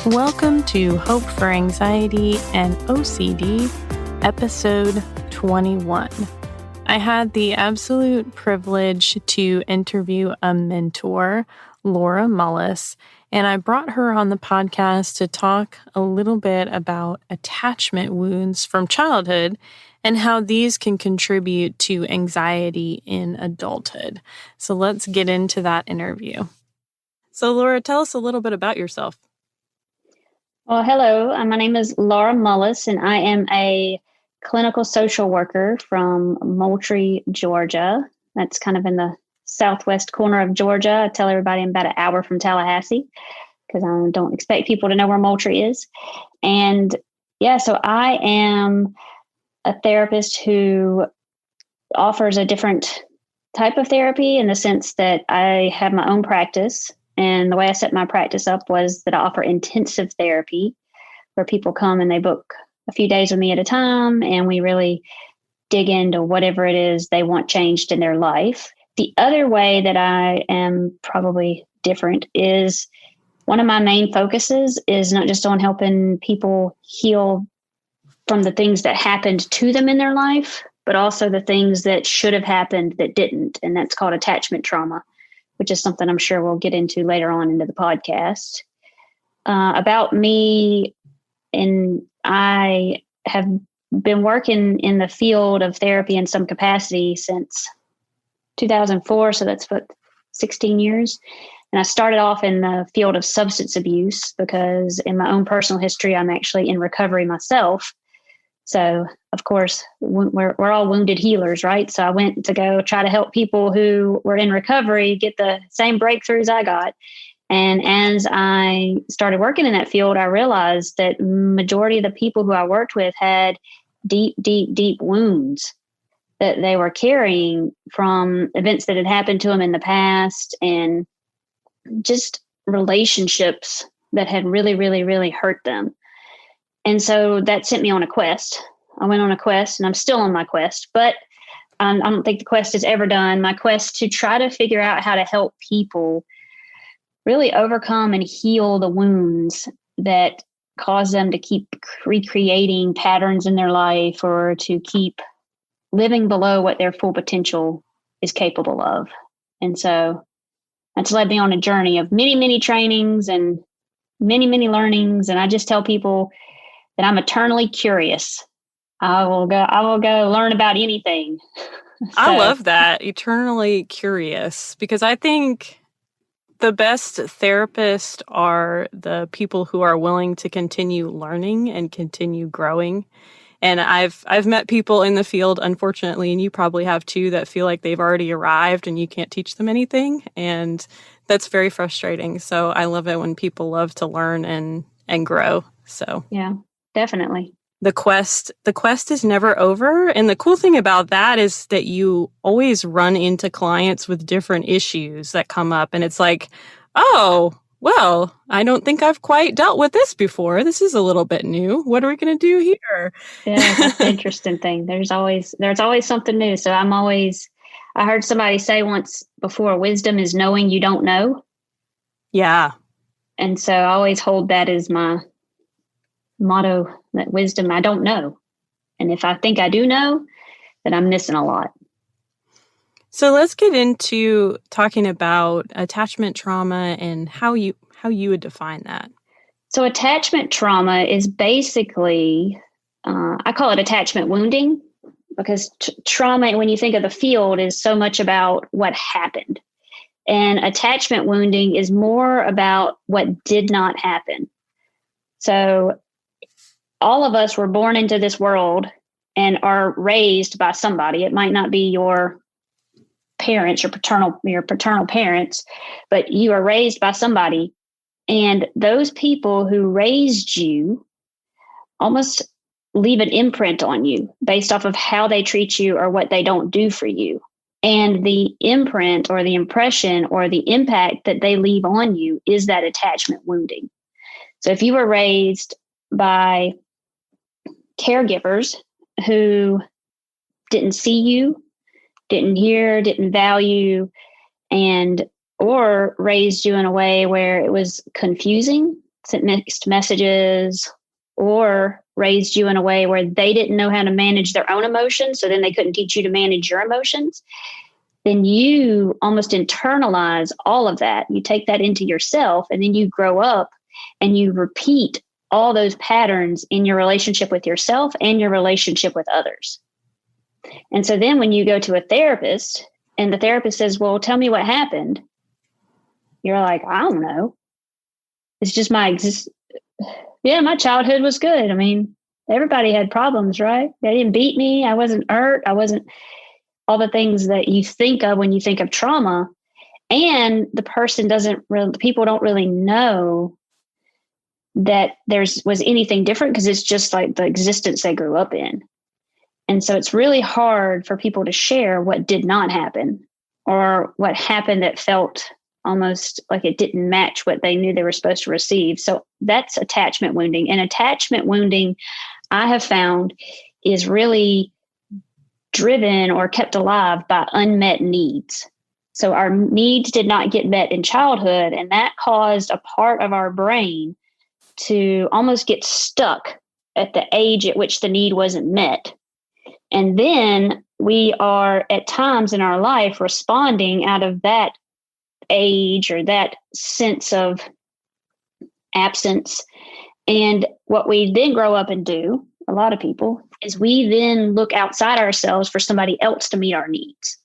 Welcome to Hope for Anxiety and OCD, episode 21. I had the absolute privilege to interview a mentor, Laura Mullis, and I brought her on the podcast to talk a little bit about attachment wounds from childhood and how these can contribute to anxiety in adulthood. So let's get into that interview. So Laura, tell us a little bit about yourself. Well, hello. My name is Laura Mullis, and I am a clinical social worker from Moultrie, Georgia. That's kind of in the southwest corner of Georgia. I tell everybody I'm about an hour from Tallahassee because I don't expect people to know where Moultrie is. And so I am a therapist who offers a different type of therapy in the sense that I have my own practice. And the way I set my practice up was that I offer intensive therapy where people come and they book a few days with me at a time, and we really dig into whatever it is they want changed in their life. The other way that I am probably different is one of my main focuses is not just on helping people heal from the things that happened to them in their life, but also the things that should have happened that didn't. And that's called attachment trauma, which is something I'm sure we'll get into later on into the podcast. About me, and I have been working in the field of therapy in some capacity since 2004, so that's 16 years. And I started off in the field of substance abuse because in my own personal history, I'm actually in recovery myself. So, of course, we're all wounded healers, right? So I went to go try to help people who were in recovery get the same breakthroughs I got. And as I started working in that field, I realized that majority of the people who I worked with had deep, deep, deep wounds that they were carrying from events that had happened to them in the past and just relationships that had really, really, really hurt them. And so that sent me on a quest. I went on a quest, and I'm still on my quest, but I don't think the quest is ever done. My quest to try to figure out how to help people really overcome and heal the wounds that cause them to keep recreating patterns in their life or to keep living below what their full potential is capable of. And so that's led me on a journey of many, many trainings and many, many learnings. And I just tell people that I'm eternally curious. I will go learn about anything. I love that, eternally curious, because I think the best therapists are the people who are willing to continue learning and continue growing. And I've met people in the field, unfortunately, and you probably have too, that feel like they've already arrived and you can't teach them anything. And that's very frustrating. So I love it when people love to learn and grow. So yeah. Definitely. The quest is never over. And the cool thing about that is that you always run into clients with different issues that come up. And it's like, oh, well, I don't think I've quite dealt with this before. This is a little bit new. What are we going to do here? Yeah, that's the interesting thing. There's always something new. So I heard somebody say once before, wisdom is knowing you don't know. Yeah. And so I always hold that as my motto, that wisdom, I don't know. And if I think I do know, then I'm missing a lot. So let's get into talking about attachment trauma and how you would define that. So attachment trauma is basically, I call it attachment wounding, because trauma, when you think of the field, is so much about what happened. And attachment wounding is more about what did not happen. So all of us were born into this world and are raised by somebody. It might not be your parents, your paternal parents, but you are raised by somebody. And those people who raised you almost leave an imprint on you based off of how they treat you or what they don't do for you. And the imprint or the impression or the impact that they leave on you is that attachment wounding. So if you were raised by caregivers who didn't see you, didn't hear, didn't value, or raised you in a way where it was confusing. sent mixed messages, or raised you in a way where they didn't know how to manage their own emotions, so then they couldn't teach you to manage your emotions, then you almost internalize all of that. You take that into yourself, and then you grow up and you repeat all those patterns in your relationship with yourself and your relationship with others. And so then when you go to a therapist and the therapist says, well, tell me what happened, you're like, I don't know. It's just my childhood was good. I mean, everybody had problems, right? They didn't beat me. I wasn't hurt. I wasn't all the things that you think of when you think of trauma. And the person people don't really know that was anything different, because it's just like the existence they grew up in. And so it's really hard for people to share what did not happen, or what happened that felt almost like it didn't match what they knew they were supposed to receive. So that's attachment wounding. And attachment wounding, I have found, is really driven or kept alive by unmet needs. So our needs did not get met in childhood, and that caused a part of our brain to almost get stuck at the age at which the need wasn't met. And then we are at times in our life responding out of that age or that sense of absence. And what we then grow up and do, a lot of people, is we then look outside ourselves for somebody else to meet our needs.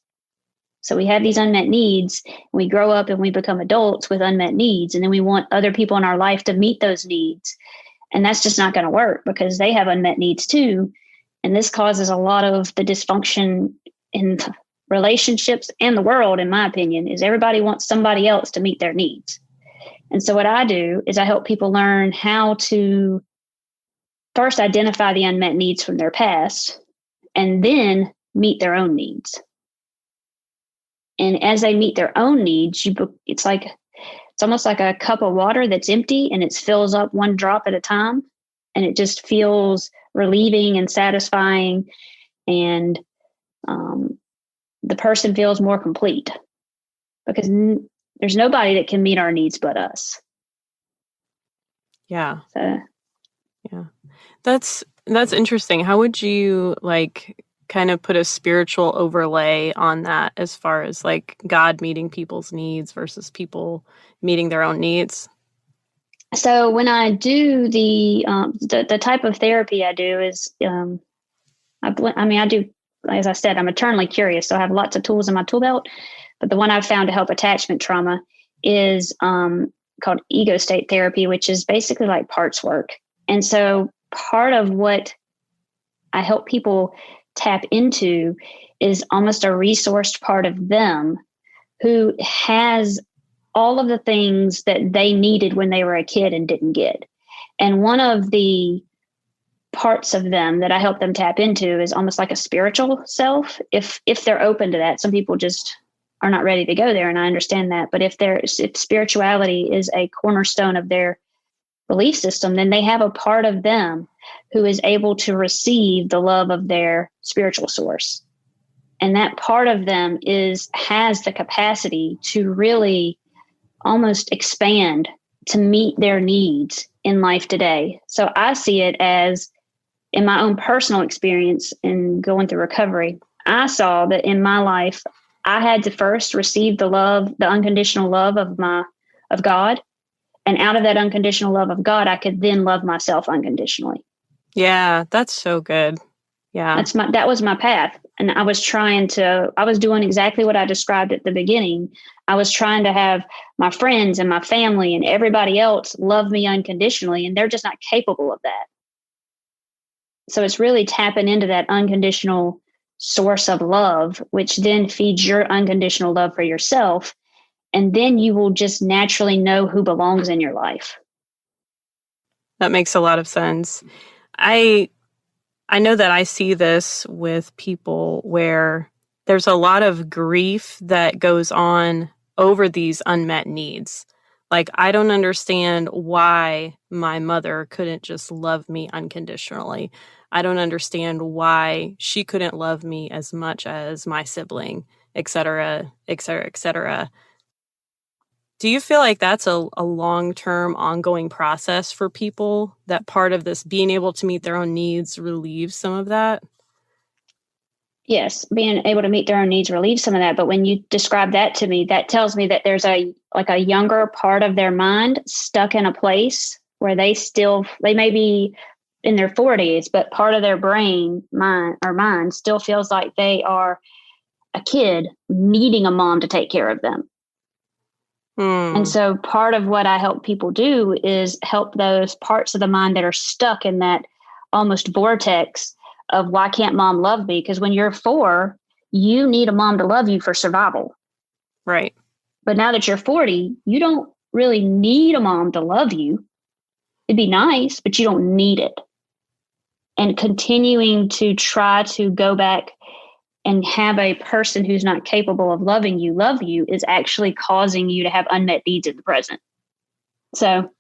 So we have these unmet needs, and we grow up and we become adults with unmet needs. And then we want other people in our life to meet those needs. And that's just not going to work, because they have unmet needs too. And this causes a lot of the dysfunction in relationships and the world, in my opinion, is everybody wants somebody else to meet their needs. And so what I do is I help people learn how to first identify the unmet needs from their past, and then meet their own needs. And as they meet their own needs, it's almost like a cup of water that's empty, and it fills up one drop at a time. And it just feels relieving and satisfying. And the person feels more complete, because there's nobody that can meet our needs but us. Yeah. So, yeah. That's interesting. How would you kind of put a spiritual overlay on that, as far as God meeting people's needs versus people meeting their own needs? So when I do the type of therapy I do is, I do, as I said, I'm eternally curious. So I have lots of tools in my tool belt, but the one I've found to help attachment trauma is called ego state therapy, which is basically like parts work. And so part of what I help people tap into is almost a resourced part of them who has all of the things that they needed when they were a kid and didn't get. And one of the parts of them that I help them tap into is almost like a spiritual self, if they're open to that. Some people just are not ready to go there, and I understand that. But if spirituality is a cornerstone of their belief system, then they have a part of them who is able to receive the love of their spiritual source. And that part of them has the capacity to really almost expand to meet their needs in life today. So I see it as, in my own personal experience in going through recovery, I saw that in my life, I had to first receive the unconditional love of God. And out of that unconditional love of God, I could then love myself unconditionally. Yeah, that's so good. Yeah. That was my path. And I was doing exactly what I described at the beginning. I was trying to have my friends and my family and everybody else love me unconditionally, and they're just not capable of that. So it's really tapping into that unconditional source of love, which then feeds your unconditional love for yourself. And then you will just naturally know who belongs in your life. That makes a lot of sense. I know that I see this with people where there's a lot of grief that goes on over these unmet needs. I don't understand why my mother couldn't just love me unconditionally. I don't understand why she couldn't love me as much as my sibling, et cetera, et cetera, et cetera. Do you feel like that's a long-term ongoing process for people, that part of this being able to meet their own needs relieves some of that? Yes, being able to meet their own needs relieves some of that. But when you describe that to me, that tells me that there's a younger part of their mind stuck in a place where they may be in their 40s, but part of their mind still feels like they are a kid needing a mom to take care of them. And so part of what I help people do is help those parts of the mind that are stuck in that almost vortex of why can't mom love me? Because when you're 4, you need a mom to love you for survival. Right. But now that you're 40, you don't really need a mom to love you. It'd be nice, but you don't need it. And continuing to try to go back and have a person who's not capable of loving you love you is actually causing you to have unmet needs in the present. So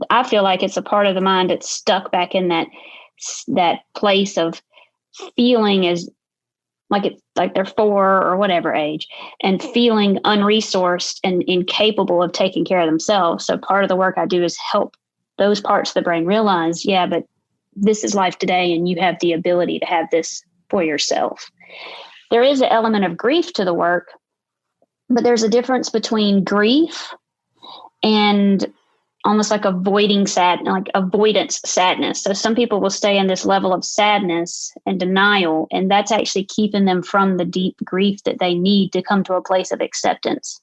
I feel like it's a part of the mind that's stuck back in that place of feeling as like they're 4 or whatever age, and feeling unresourced and incapable of taking care of themselves. So part of the work I do is help those parts of the brain realize, yeah, but this is life today, and you have the ability to have this for yourself. There is an element of grief to the work, but there's a difference between grief and almost like avoidance sadness. So some people will stay in this level of sadness and denial, and that's actually keeping them from the deep grief that they need to come to a place of acceptance.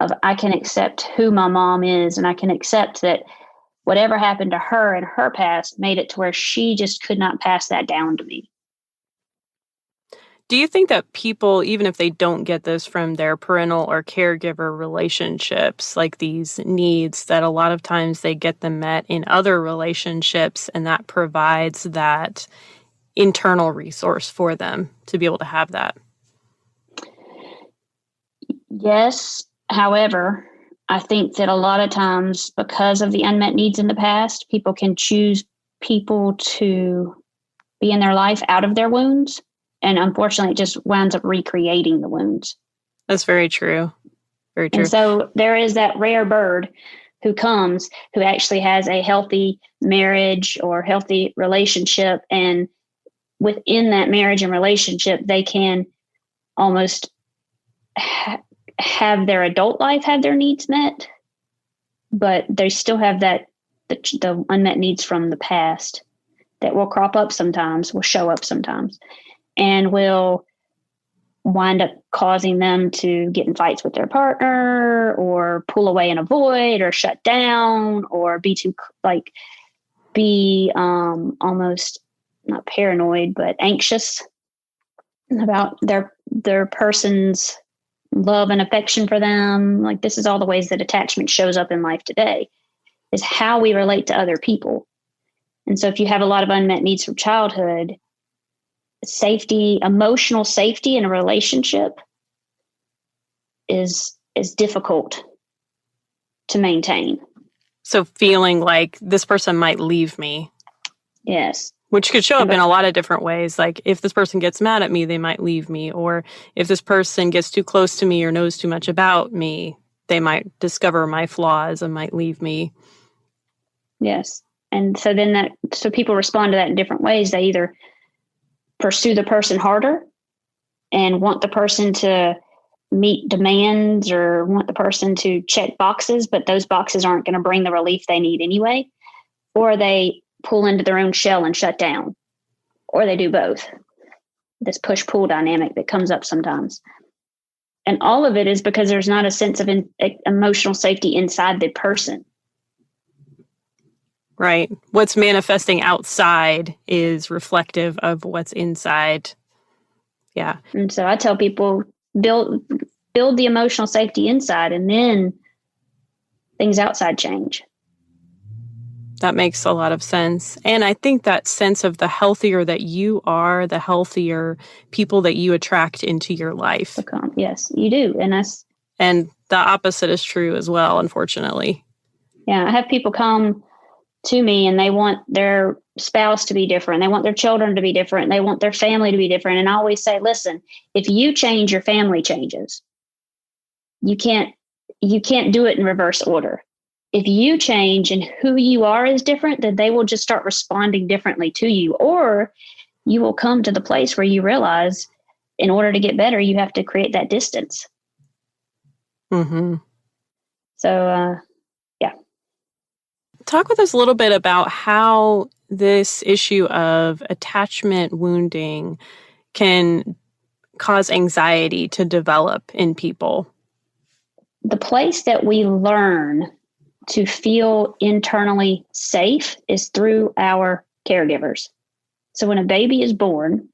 Of, I can accept who my mom is, and I can accept that whatever happened to her in her past made it to where she just could not pass that down to me. Do you think that people, even if they don't get this from their parental or caregiver relationships, like these needs, that a lot of times they get them met in other relationships, and that provides that internal resource for them to be able to have that? Yes. However, I think that a lot of times, because of the unmet needs in the past, people can choose people to be in their life out of their wounds. And unfortunately, it just winds up recreating the wounds. That's very true. Very true. And so there is that rare bird who comes, who actually has a healthy marriage or healthy relationship. And within that marriage and relationship, they can almost have their adult life have their needs met, but they still have the unmet needs from the past that will crop up sometimes, will show up sometimes, and will wind up causing them to get in fights with their partner, or pull away and avoid, or shut down, or be almost not paranoid, but anxious about their person's love and affection for them. Like, this is all the ways that attachment shows up in life today, is how we relate to other people. And so if you have a lot of unmet needs from childhood, safety, emotional safety in a relationship is difficult to maintain. So feeling like this person might leave me. Yes. Which could show up in a lot of different ways. Like, if this person gets mad at me, they might leave me. Or if this person gets too close to me or knows too much about me, they might discover my flaws and might leave me. Yes. And so then so people respond to that in different ways. They either pursue the person harder and want the person to meet demands, or want the person to check boxes, but those boxes aren't going to bring the relief they need anyway. Or they pull into their own shell and shut down, or they do both. This push-pull dynamic that comes up sometimes. And all of it is because there's not a sense of emotional safety inside the person. Right. What's manifesting outside is reflective of what's inside. Yeah. And so I tell people, build the emotional safety inside, and then things outside change. That makes a lot of sense. And I think that sense of the healthier that you are, the healthier people that you attract into your life. Yes, you do. And the opposite is true as well, unfortunately. Yeah, I have people come to me and they want their spouse to be different. They want their children to be different. They want their family to be different. And I always say, listen, if you change, your family changes. You can't you can't do it in reverse order. If you change and who you are is different, then they will just start responding differently to you. Or you will come to the place where you realize in order to get better, you have to create that distance. Mm-hmm. So, yeah. Talk with us a little bit about how this issue of attachment wounding can cause anxiety to develop in people. The place that we learn to feel internally safe is through our caregivers. So when a baby is born,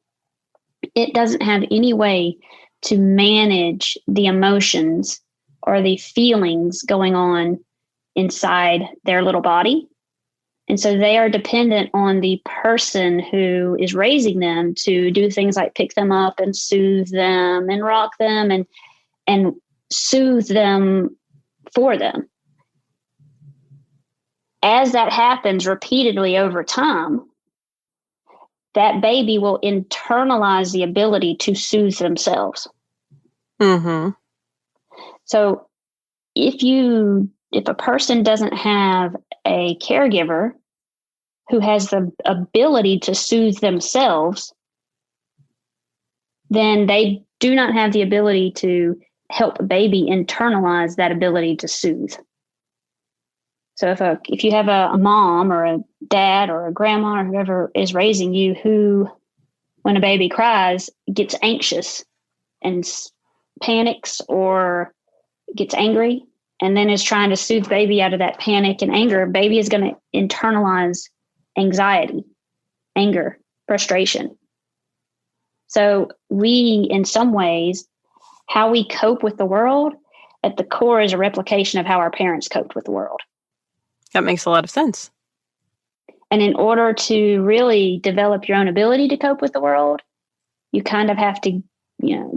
it doesn't have any way to manage the emotions or the feelings going on inside their little body. And so they are dependent on the person who is raising them to do things like pick them up and soothe them and rock them and soothe them for them. As that happens repeatedly over time, that baby will internalize the ability to soothe themselves. Mm-hmm. So if a person doesn't have a caregiver who has the ability to soothe themselves, then they do not have the ability to help a baby internalize that ability to soothe. So if you have a mom or a dad or a grandma or whoever is raising you who, when a baby cries, gets anxious and panics or gets angry and then is trying to soothe baby out of that panic and anger, baby is going to internalize anxiety, anger, frustration. So we, in some ways, how we cope with the world at the core is a replication of how our parents coped with the world. That makes a lot of sense. And in order to really develop your own ability to cope with the world, you kind of have to,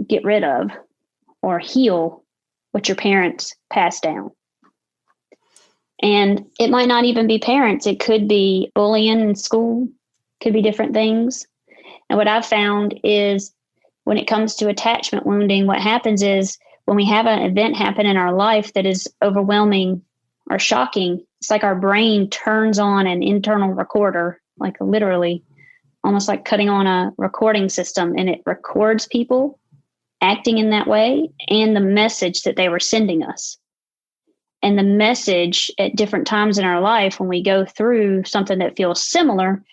get rid of or heal what your parents passed down. And it might not even be parents. It could be bullying in school, could be different things. And what I've found is when it comes to attachment wounding, what happens is when we have an event happen in our life that is overwhelming or shocking, it's like our brain turns on an internal recorder, like literally almost like cutting on a recording system, and it records people acting in that way and the message that they were sending us. And the message at different times in our life, when we go through something that feels similar,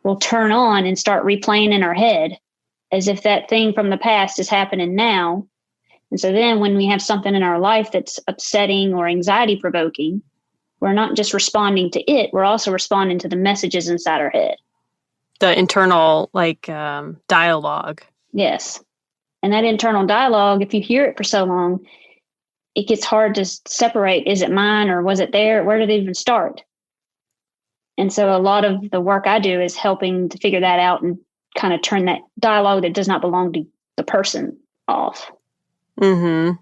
will turn on and start replaying in our head as if that thing from the past is happening now. And so then when we have something in our life that's upsetting or anxiety provoking, we're not just responding to it, we're also responding to the messages inside our head. The internal, dialogue. Yes. And that internal dialogue, if you hear it for so long, it gets hard to separate. Is it mine or was it there? Where did it even start? And so a lot of the work I do is helping to figure that out and kind of turn that dialogue that does not belong to the person off. Mm-hmm.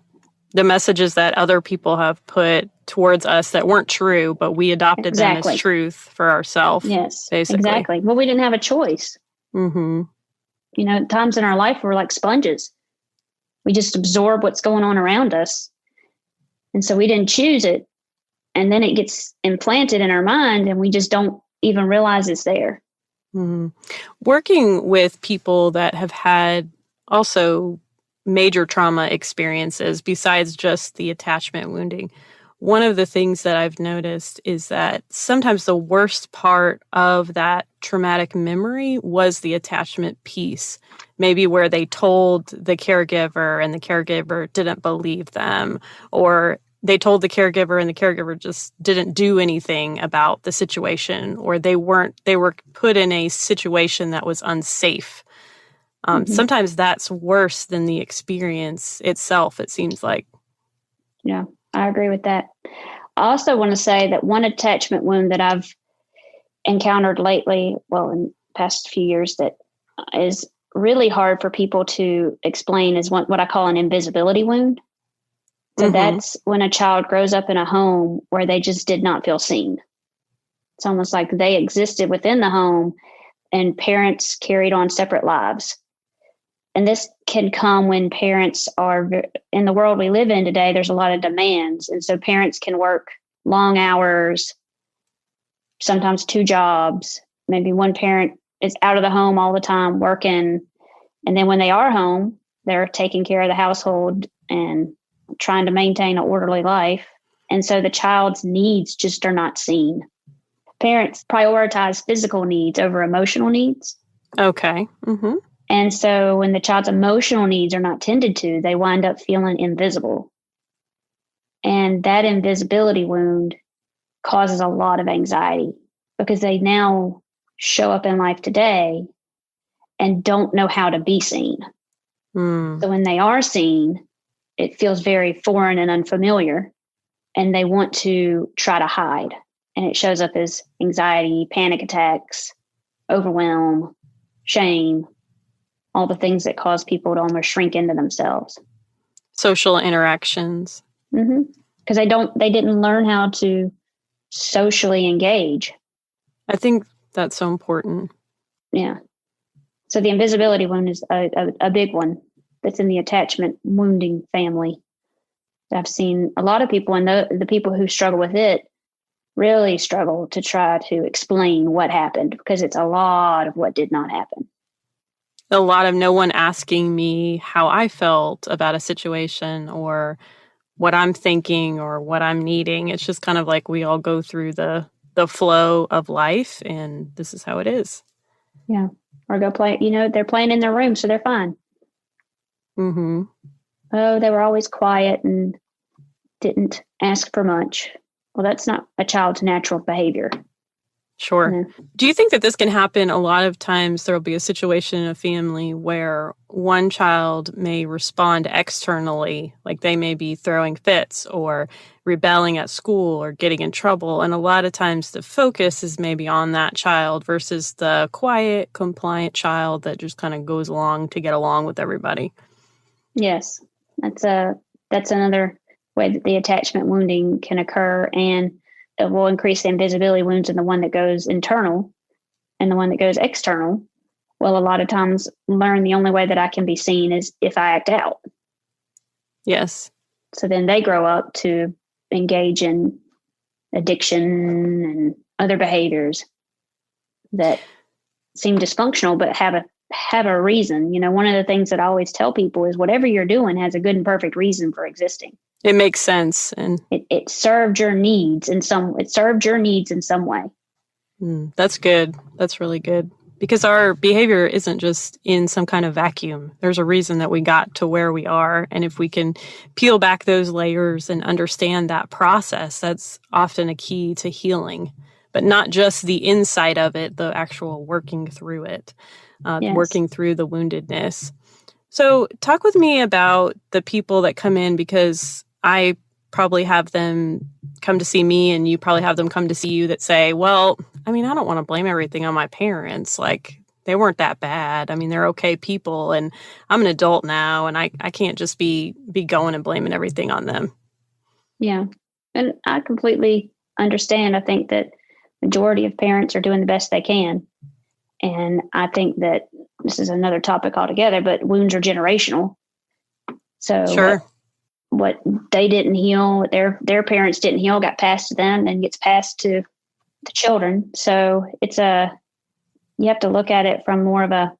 The messages that other people have put towards us that weren't true, but we adopted them as truth for ourselves. Yes, basically. Exactly. Well, we didn't have a choice. Mm-hmm. Times in our life we're like sponges. We just absorb what's going on around us. And so we didn't choose it. And then it gets implanted in our mind and we just don't even realize it's there. Mm-hmm. Working with people that have had also major trauma experiences besides just the attachment wounding, one of the things that I've noticed is that sometimes the worst part of that traumatic memory was the attachment piece, maybe where they told the caregiver and the caregiver didn't believe them, or they told the caregiver and the caregiver just didn't do anything about the situation, or they were put in a situation that was unsafe. Sometimes that's worse than the experience itself, it seems like. Yeah, I agree with that. I also want to say that one attachment wound that I've encountered lately, in the past few years, that is really hard for people to explain is what I call an invisibility wound. So that's when a child grows up in a home where they just did not feel seen. It's almost like they existed within the home and parents carried on separate lives. And this can come when parents are in the world we live in today. There's a lot of demands. And so parents can work long hours, sometimes 2 jobs. Maybe one parent is out of the home all the time working. And then when they are home, they're taking care of the household and trying to maintain an orderly life. And so the child's needs just are not seen. Parents prioritize physical needs over emotional needs. Okay. Mm-hmm. And so when the child's emotional needs are not tended to, they wind up feeling invisible. And that invisibility wound causes a lot of anxiety because they now show up in life today and don't know how to be seen. So when they are seen, it feels very foreign and unfamiliar, and they want to try to hide. And it shows up as anxiety, panic attacks, overwhelm, shame, all the things that cause people to almost shrink into themselves. Social interactions. Because they didn't learn how to socially engage. I think that's so important. Yeah. So the invisibility wound is a big one that's in the attachment wounding family. I've seen a lot of people, and the people who struggle with it really struggle to try to explain what happened, because it's a lot of what did not happen. A lot of no one asking me how I felt about a situation or what I'm thinking or what I'm needing. It's just kind of like we all go through the flow of life, and this is how it is. Yeah. Or go play, they're playing in their room, so they're fine. Mm-hmm. Oh, they were always quiet and didn't ask for much. Well, that's not a child's natural behavior. Sure. Yeah. Do you think that this can happen? A lot of times there will be a situation in a family where one child may respond externally, like they may be throwing fits or rebelling at school or getting in trouble. And a lot of times the focus is maybe on that child versus the quiet, compliant child that just kind of goes along to get along with everybody. Yes, that's another way that the attachment wounding can occur, and it will increase the invisibility wounds in the one that goes internal, and the one that goes external will a lot of times learn the only way that I can be seen is if I act out. Yes. So then they grow up to engage in addiction and other behaviors that seem dysfunctional but have a reason. One of the things that I always tell people is whatever you're doing has a good and perfect reason for existing. It makes sense, and it served your needs in some way. That's good. That's really good. Because our behavior isn't just in some kind of vacuum. There's a reason that we got to where we are. And if we can peel back those layers and understand that process, that's often a key to healing. But not just the inside of it, the actual working through it, working through the woundedness. So talk with me about the people that come in, because I probably have them come to see me and you probably have them come to see you that say, well, I don't want to blame everything on my parents. Like, they weren't that bad. They're okay people, and I'm an adult now, and I can't just be going and blaming everything on them. Yeah. And I completely understand. I think that majority of parents are doing the best they can. And I think that this is another topic altogether, but wounds are generational. So sure. What they didn't heal, what their parents didn't heal, got passed to them and gets passed to the children. So you have to look at it from more of a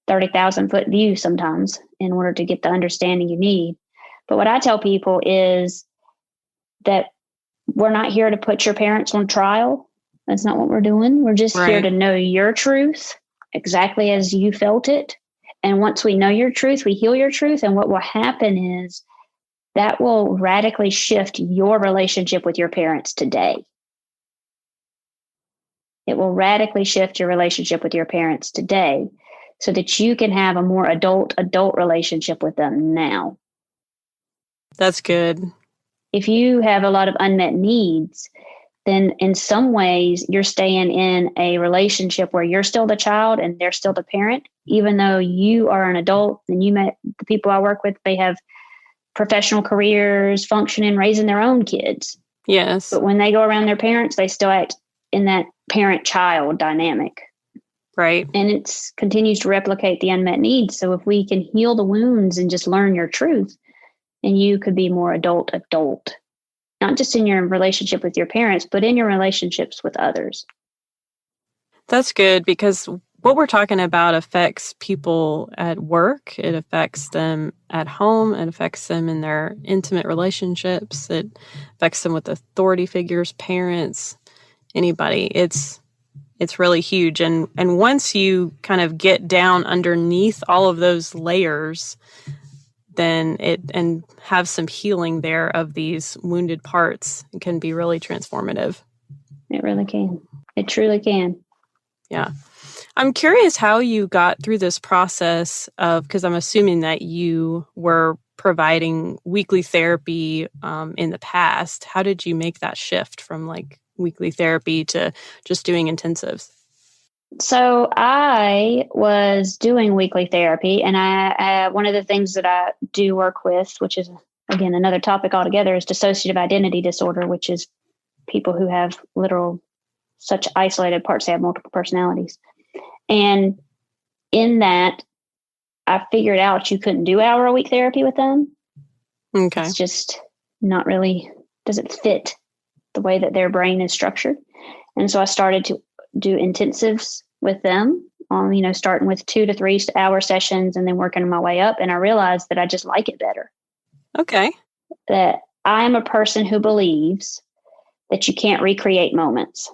30,000 foot view sometimes in order to get the understanding you need. But what I tell people is that we're not here to put your parents on trial. That's not what we're doing. We're just here to know your truth exactly as you felt it. And once we know your truth, we heal your truth. And what will happen is that will radically shift your relationship with your parents today. It will radically shift your relationship with your parents today so that you can have a more adult relationship with them now. That's good. If you have a lot of unmet needs, then in some ways you're staying in a relationship where you're still the child and they're still the parent, even though you are an adult. And you met the people I work with, they have professional careers, functioning, raising their own kids. Yes. But when they go around their parents, they still act in that parent-child dynamic. Right. And it continues to replicate the unmet needs. So if we can heal the wounds and just learn your truth, then you could be more adult, not just in your relationship with your parents, but in your relationships with others. That's good, because what we're talking about affects people at work. It affects them at home. It affects them in their intimate relationships. It affects them with authority figures, parents, anybody. It's really huge. And once you kind of get down underneath all of those layers, then and have some healing there of these wounded parts, it can be really transformative. It really can. It truly can. Yeah. I'm curious how you got through this process because I'm assuming that you were providing weekly therapy in the past. How did you make that shift from like weekly therapy to just doing intensives? So I was doing weekly therapy, and I one of the things that I do work with, which is again another topic altogether, is dissociative identity disorder, which is people who have such isolated parts. They have multiple personalities. And in that, I figured out you couldn't do hour-a-week therapy with them. Okay. It's just not really, doesn't fit the way that their brain is structured. And so I started to do intensives with them, starting with 2 to 3 hour sessions and then working my way up. And I realized that I just like it better. Okay. That I'm a person who believes that you can't recreate moments.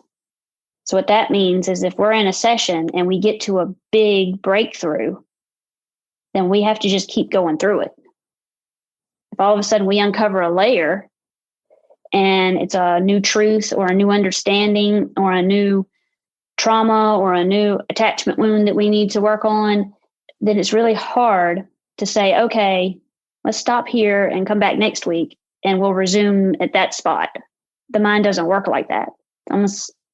So what that means is if we're in a session and we get to a big breakthrough, then we have to just keep going through it. If all of a sudden we uncover a layer and it's a new truth or a new understanding or a new trauma or a new attachment wound that we need to work on, then it's really hard to say, okay, let's stop here and come back next week and we'll resume at that spot. The mind doesn't work like that.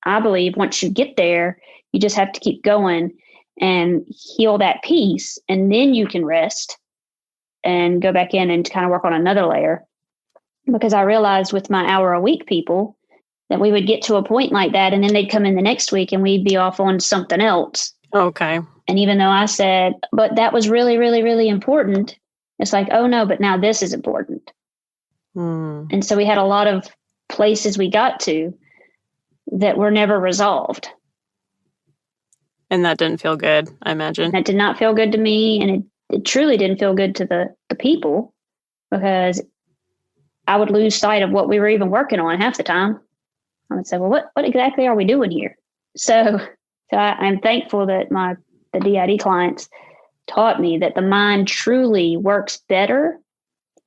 I believe once you get there, you just have to keep going and heal that piece, and then you can rest and go back in and kind of work on another layer. Because I realized with my hour-a-week people that we would get to a point like that, and then they'd come in the next week and we'd be off on something else. Okay. And even though I said, but that was really, really, really important, it's like, oh no, but now this is important. And so we had a lot of places we got to that were never resolved. And that didn't feel good, I imagine. That did not feel good to me. And it truly didn't feel good to the people, because I would lose sight of what we were even working on half the time. I would say, well, what exactly are we doing here? So I'm thankful that the DID clients taught me that the mind truly works better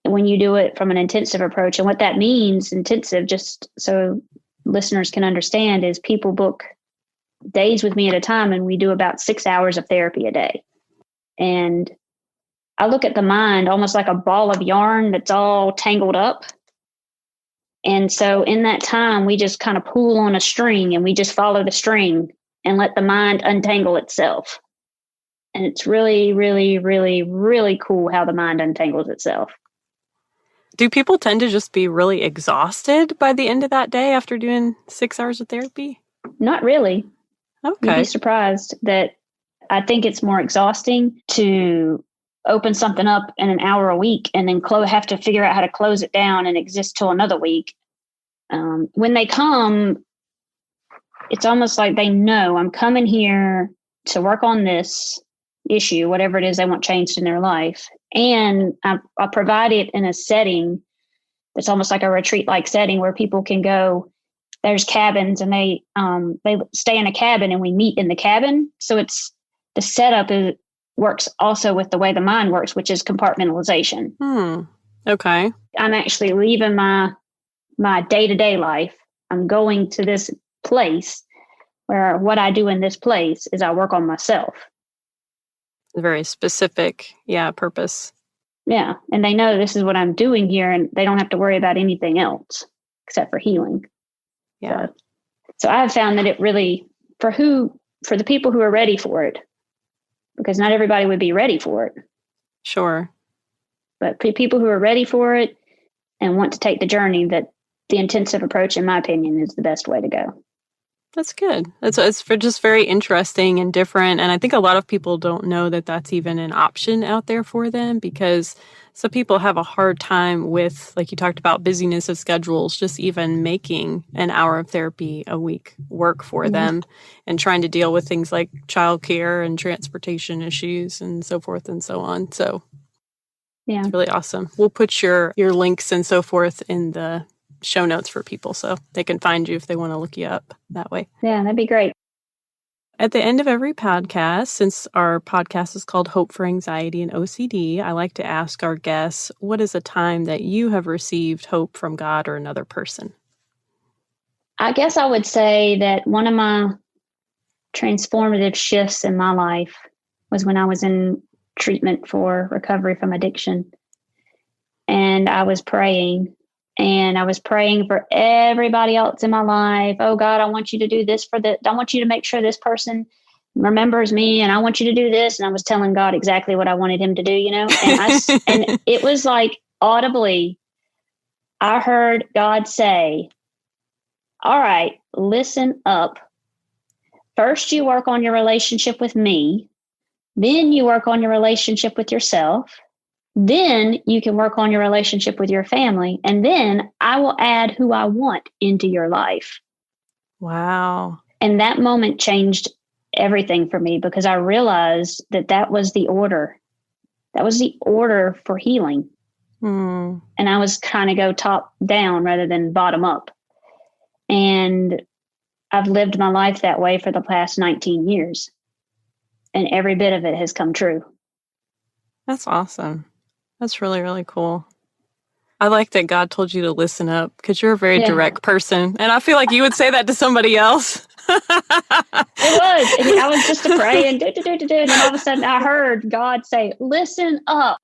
when you do it from an intensive approach. And what that means, intensive, just so listeners can understand, is people book days with me at a time, and we do about 6 hours of therapy a day. And I look at the mind almost like a ball of yarn that's all tangled up. And so in that time, we just kind of pull on a string and we just follow the string and let the mind untangle itself. And it's really, really, really, really cool how the mind untangles itself. Do people tend to just be really exhausted by the end of that day after doing 6 hours of therapy? Not really. Okay. You'd be surprised that I think it's more exhausting to open something up in an hour a week and then have to figure out how to close it down and exist till another week. When they come, it's almost like they know I'm coming here to work on this issue, whatever it is they want changed in their life. And I provide it in a setting that's almost like a retreat-like setting where people can go. There's cabins, and they stay in a cabin, and we meet in the cabin. So it's the setup works also with the way the mind works, which is compartmentalization. Okay. I'm actually leaving my day-to-day life. I'm going to this place where what I do in this place is I work on myself. Very specific, purpose. Yeah, and they know this is what I'm doing here, and they don't have to worry about anything else except for healing. Yeah. So I have found that it really, for the people who are ready for it, because not everybody would be ready for it. Sure. But people who are ready for it and want to take the journey, that the intensive approach, in my opinion, is the best way to go. That's good. It's for just very interesting and different. And I think a lot of people don't know that that's even an option out there for them, because some people have a hard time with, like you talked about, busyness of schedules, just even making an hour of therapy a week work for them, and trying to deal with things like childcare and transportation issues and so forth and so on. So yeah, it's really awesome. We'll put your links and so forth in the show notes for people so they can find you if they want to look you up that way. Yeah, that'd be great. At the end of every podcast, since our podcast is called Hope for Anxiety and OCD, I like to ask our guests, what is a time that you have received hope from God or another person? I guess I would say that one of my transformative shifts in my life was when I was in treatment for recovery from addiction. And I was praying. And I was praying for everybody else in my life. Oh, God, I want you to do this I want you to make sure this person remembers me, and I want you to do this. And I was telling God exactly what I wanted him to do, And and it was like audibly, I heard God say, all right, listen up. First, you work on your relationship with me. Then you work on your relationship with yourself. Then you can work on your relationship with your family. And then I will add who I want into your life. Wow. And that moment changed everything for me, because I realized that was the order. That was the order for healing. And I was kind of go top down rather than bottom up. And I've lived my life that way for the past 19 years. And every bit of it has come true. That's awesome. That's really, really cool. I like that God told you to listen up, because you're a very direct person. And I feel like you would say that to somebody else. It was. And I was just to pray and do. And then all of a sudden I heard God say, listen up.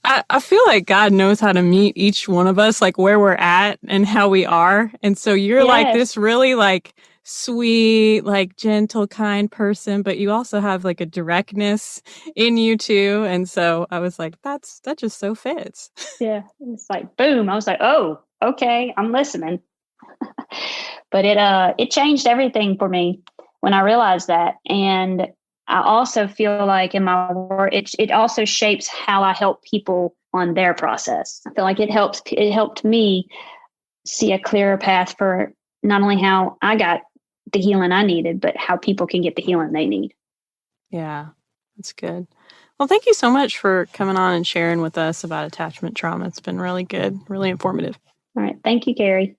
I feel like God knows how to meet each one of us, like where we're at and how we are. And so you're like this really like sweet, like gentle, kind person, but you also have like a directness in you too. And so I was like, that just so fits. Yeah. It's like, boom. I was like, oh, okay, I'm listening. But it changed everything for me when I realized that. And I also feel like in my work, it also shapes how I help people on their process. I feel like it helped me see a clearer path for not only how I got the healing I needed, but how people can get the healing they need. Yeah, that's good. Well, thank you so much for coming on and sharing with us about attachment trauma. It's been really good, really informative. All right. Thank you, Carrie.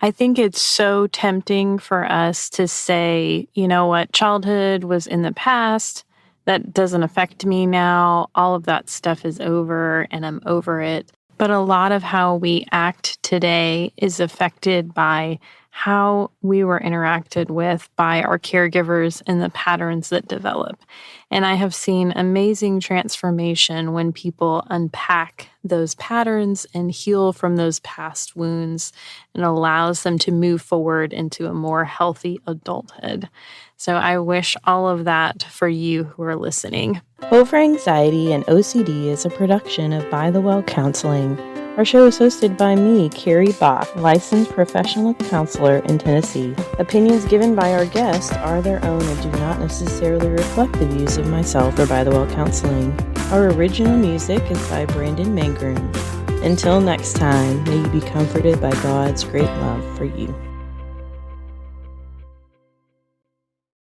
I think it's so tempting for us to say, you know what, childhood was in the past. That doesn't affect me now. All of that stuff is over and I'm over it. But a lot of how we act today is affected by how we were interacted with by our caregivers and the patterns that develop. And I have seen amazing transformation when people unpack those patterns and heal from those past wounds, and allows them to move forward into a more healthy adulthood. So I wish all of that for you who are listening. Hope for Anxiety and OCD is a production of By the Well Counseling. Our show is hosted by me, Carrie Bach, licensed professional counselor in Tennessee. Opinions given by our guests are their own and do not necessarily reflect the views of myself or By the Well Counseling. Our original music is by Brandon Mangrum. Until next time, may you be comforted by God's great love for you.